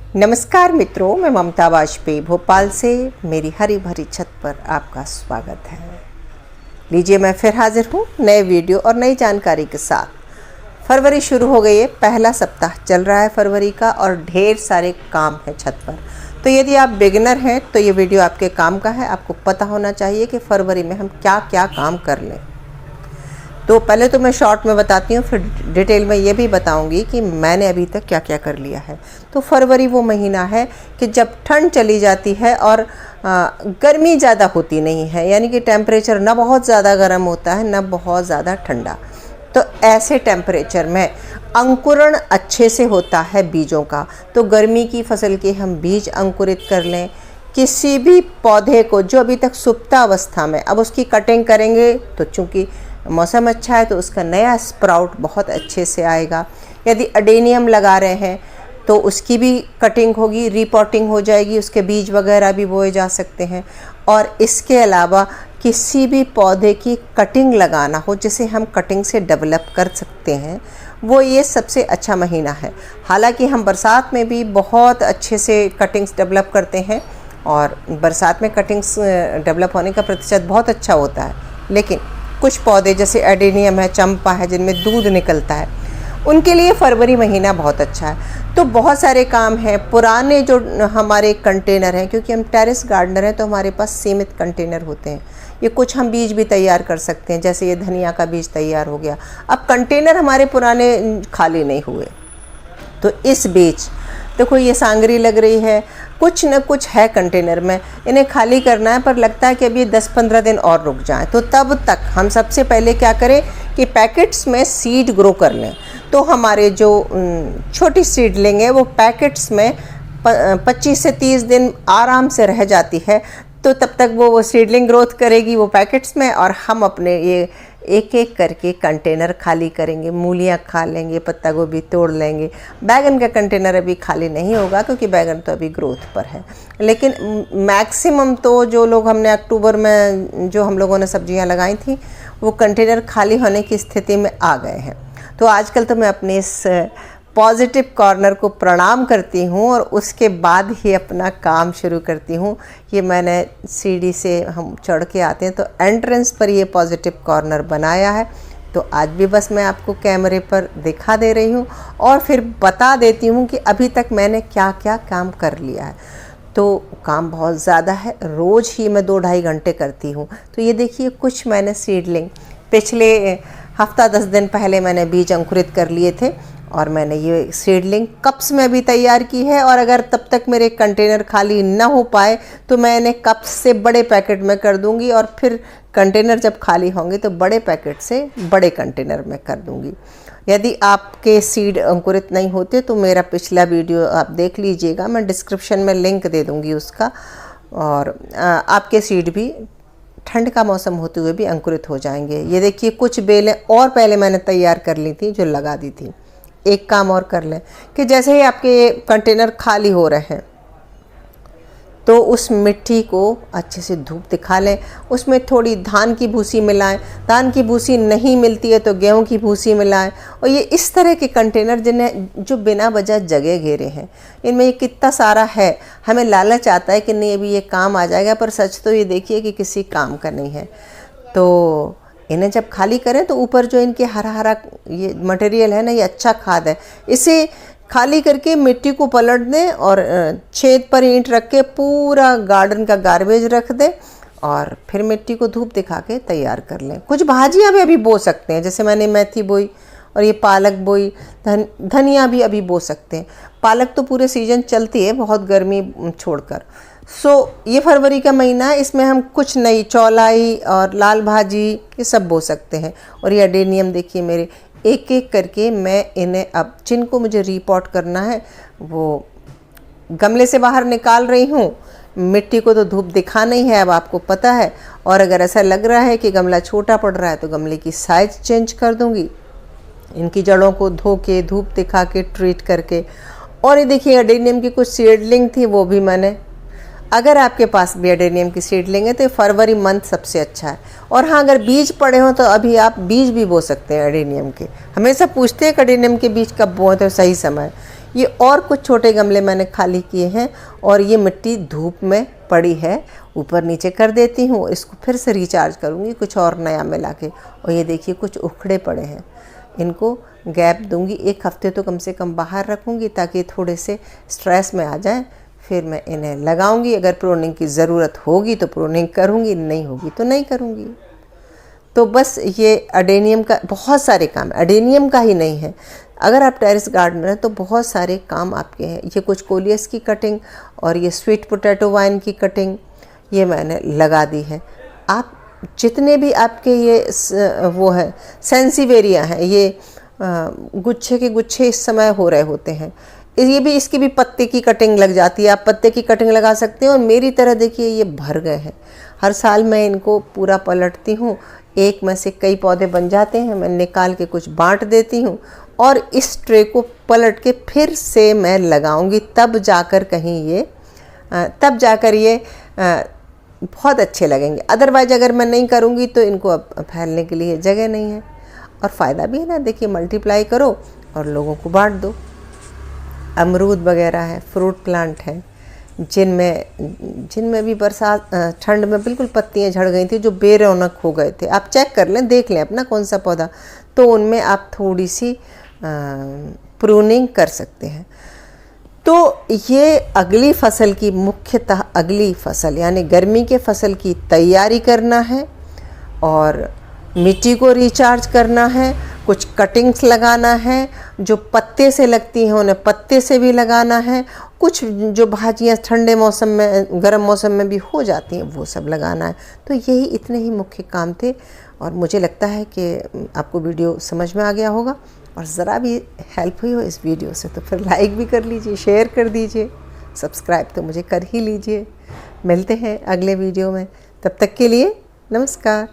नमस्कार मित्रों, मैं ममता वाजपेयी भोपाल से मेरी हरी भरी छत पर आपका स्वागत है। लीजिए, मैं फिर हाजिर हूँ नए वीडियो और नई जानकारी के साथ। फरवरी शुरू हो गई है, पहला सप्ताह चल रहा है फरवरी का और ढेर सारे काम हैं छत पर। तो यदि आप बिगिनर हैं तो ये वीडियो आपके काम का है। आपको पता होना चाहिए कि फरवरी में हम क्या क्या काम कर लें। तो पहले तो मैं शॉर्ट में बताती हूँ, फिर डिटेल में ये भी बताऊँगी कि मैंने अभी तक क्या क्या कर लिया है। तो फरवरी वो महीना है कि जब ठंड चली जाती है और गर्मी ज़्यादा होती नहीं है, यानी कि टेम्परेचर ना बहुत ज़्यादा गर्म होता है ना बहुत ज़्यादा ठंडा। तो ऐसे टेम्परेचर में अंकुरण अच्छे से होता है बीजों का। तो गर्मी की फसल के हम बीज अंकुरित कर लें। किसी भी पौधे को जो अभी तक सुप्तावस्था में, अब उसकी कटिंग करेंगे तो चूँकि मौसम अच्छा है तो उसका नया स्प्राउट बहुत अच्छे से आएगा। यदि अडेनियम लगा रहे हैं तो उसकी भी कटिंग होगी, रीपॉटिंग हो जाएगी, उसके बीज वगैरह भी बोए जा सकते हैं। और इसके अलावा किसी भी पौधे की कटिंग लगाना हो जिसे हम कटिंग से डेवलप कर सकते हैं, वो ये सबसे अच्छा महीना है। हालांकि हम बरसात में भी बहुत अच्छे से कटिंग्स डेवलप करते हैं और बरसात में कटिंग्स डेवलप होने का प्रतिशत बहुत अच्छा होता है, लेकिन कुछ पौधे जैसे एडेनियम है, चंपा है, जिनमें दूध निकलता है, उनके लिए फरवरी महीना बहुत अच्छा है। तो बहुत सारे काम हैं। पुराने जो हमारे कंटेनर हैं, क्योंकि हम टेरेस गार्डनर हैं तो हमारे पास सीमित कंटेनर होते हैं, ये कुछ हम बीज भी तैयार कर सकते हैं। जैसे ये धनिया का बीज तैयार हो गया। अब कंटेनर हमारे पुराने खाली नहीं हुए, तो इस बीच देखो ये सांगरी लग रही है, कुछ न कुछ है कंटेनर में, इन्हें खाली करना है। पर लगता है कि अभी 10-15 दिन और रुक जाएं। तो तब तक हम सबसे पहले क्या करें कि पैकेट्स में सीड ग्रो कर लें। तो हमारे जो छोटी सीडलिंग है वो पैकेट्स में 25 से 30 दिन आराम से रह जाती है। तो तब तक वो सीडलिंग ग्रोथ करेगी वो पैकेट्स में, और हम अपने ये एक एक करके कंटेनर खाली करेंगे। मूलियाँ खा लेंगे, पत्ता गोभी तोड़ लेंगे। बैगन का कंटेनर अभी खाली नहीं होगा क्योंकि बैगन तो अभी ग्रोथ पर है, लेकिन मैक्सिमम तो जो लोग हमने अक्टूबर में जो हम लोगों ने सब्जियां लगाई थी वो कंटेनर खाली होने की स्थिति में आ गए हैं। तो आजकल तो मैं अपने इस पॉजिटिव कॉर्नर को प्रणाम करती हूँ और उसके बाद ही अपना काम शुरू करती हूँ। ये मैंने सीढ़ी से हम चढ़ के आते हैं तो एंट्रेंस पर ये पॉजिटिव कॉर्नर बनाया है। तो आज भी बस मैं आपको कैमरे पर दिखा दे रही हूँ और फिर बता देती हूँ कि अभी तक मैंने क्या क्या काम कर लिया है। तो काम बहुत ज़्यादा है, रोज़ ही मैं 2-2.5 घंटे करती हूँ। तो ये देखिए, कुछ मैंने सीडलिंग पिछले हफ्ता 10 दिन पहले मैंने बीज अंकुरित कर लिए थे और मैंने ये सीडलिंग कप्स में भी तैयार की है। और अगर तब तक मेरे कंटेनर खाली ना हो पाए तो मैं इन्हें कप्स से बड़े पैकेट में कर दूंगी और फिर कंटेनर जब खाली होंगे तो बड़े पैकेट से बड़े कंटेनर में कर दूंगी। यदि आपके सीड अंकुरित नहीं होते तो मेरा पिछला वीडियो आप देख लीजिएगा, मैं डिस्क्रिप्शन में लिंक दे दूँगी उसका। और आपके सीड भी ठंड का मौसम होते हुए भी अंकुरित हो जाएंगे। ये देखिए, कुछ बेलें और पहले मैंने तैयार कर ली थी जो लगा दी थी। एक काम और कर लें कि जैसे ही आपके कंटेनर खाली हो रहे हैं तो उस मिट्टी को अच्छे से धूप दिखा लें, उसमें थोड़ी धान की भूसी मिलाएं। धान की भूसी नहीं मिलती है तो गेहूं की भूसी मिलाएं। और ये इस तरह के कंटेनर जिन्हें जो बिना वजह जगह घेरे हैं, इनमें ये कितना सारा है। हमें लालच आता है कि नहीं अभी ये काम आ जाएगा, पर सच तो ये देखिए कि किसी काम का नहीं है। तो इन्हें जब खाली करें तो ऊपर जो इनके हरा हरा ये मटेरियल है ना, ये अच्छा खाद है। इसे खाली करके मिट्टी को पलट दें और छेद पर ईंट रख के पूरा गार्डन का गार्बेज रख दें और फिर मिट्टी को धूप दिखा के तैयार कर लें। कुछ भाजियाँ भी अभी बो सकते हैं, जैसे मैंने मेथी बोई और ये पालक बोई, धनिया भी अभी बो सकते हैं। पालक तो पूरे सीजन चलती है, बहुत गर्मी छोड़कर। ये फरवरी का महीना है, इसमें हम कुछ नई चौलाई और लाल भाजी ये सब बो सकते हैं। और ये एडेनियम देखिए, मेरे एक एक करके मैं इन्हें अब जिनको मुझे रीपॉट करना है वो गमले से बाहर निकाल रही हूँ। मिट्टी को तो धूप दिखाना ही है, अब आपको पता है। और अगर ऐसा लग रहा है कि गमला छोटा पड़ रहा है तो गमले की साइज़ चेंज कर दूँगी, इनकी जड़ों को धो के धूप दिखा के ट्रीट करके। और ये देखिए, एडेनियम की कुछ सीडलिंग थी वो भी मैंने, अगर आपके पास भी एडेनियम की सीडलिंग है तो फरवरी मंथ सबसे अच्छा है। और हाँ, अगर बीज पड़े हों तो अभी आप बीज भी बो सकते हैं एडेनियम के। हमेशा पूछते हैं कि एडेनियम के बीज कब बोएं तो सही समय। ये और कुछ छोटे गमले मैंने खाली किए हैं और ये मिट्टी धूप में पड़ी है, ऊपर नीचे कर देती हूँ। इसको फिर से रिचार्ज करूँगी कुछ और नया मिला के। और ये देखिए कुछ उखड़े पड़े हैं, इनको गैप दूंगी, 1 हफ्ते तो कम से कम बाहर रखूँगी ताकि थोड़े से स्ट्रेस में आ जाएं। फिर मैं इन्हें लगाऊंगी। अगर प्रूनिंग की ज़रूरत होगी तो प्रूनिंग करूँगी, नहीं होगी तो नहीं करूँगी। तो बस ये अडेनियम का बहुत सारे काम, अडेनियम का ही नहीं है, अगर आप टेरेस गार्डनर हैं तो बहुत सारे काम आपके हैं। ये कुछ कोलियस की कटिंग और ये स्वीट पोटैटो वाइन की कटिंग ये मैंने लगा दी है। आप जितने भी आपके ये वो है सेंसिवेरिया हैं, ये गुच्छे के गुच्छे इस समय हो रहे होते हैं, ये भी, इसकी भी पत्ते की कटिंग लग जाती है। आप पत्ते की कटिंग लगा सकते हैं। और मेरी तरह देखिए ये भर गए हैं। हर साल मैं इनको पूरा पलटती हूँ, एक में से कई पौधे बन जाते हैं, मैं निकाल के कुछ बांट देती हूँ और इस ट्रे को पलट के फिर से मैं लगाऊंगी, तब जाकर ये बहुत अच्छे लगेंगे। अदरवाइज अगर मैं नहीं करूँगी तो इनको अब फैलने के लिए जगह नहीं है। और फ़ायदा भी है ना, देखिए मल्टीप्लाई करो और लोगों को बांट दो। अमरूद वगैरह है, फ्रूट प्लांट हैं, जिनमें भी बरसात ठंड में बिल्कुल पत्तियां झड़ गई थी, जो बेरौनक हो गए थे। आप चेक कर लें, देख लें अपना कौन सा पौधा, तो उनमें आप थोड़ी सी प्रूनिंग कर सकते हैं। तो ये अगली फसल की, मुख्यतः अगली फसल यानी गर्मी के फसल की तैयारी करना है और मिट्टी को रिचार्ज करना है, कुछ कटिंग्स लगाना है, जो पत्ते से लगती हैं उन्हें पत्ते से भी लगाना है, कुछ जो भाजियाँ ठंडे मौसम में, गर्म मौसम में भी हो जाती हैं, वो सब लगाना है। तो यही इतने ही मुख्य काम थे और मुझे लगता है कि आपको वीडियो समझ में आ गया होगा। और ज़रा भी हेल्प हुई हो इस वीडियो से तो फिर लाइक भी कर लीजिए, शेयर कर दीजिए, सब्सक्राइब तो मुझे कर ही लीजिए। मिलते हैं अगले वीडियो में, तब तक के लिए नमस्कार।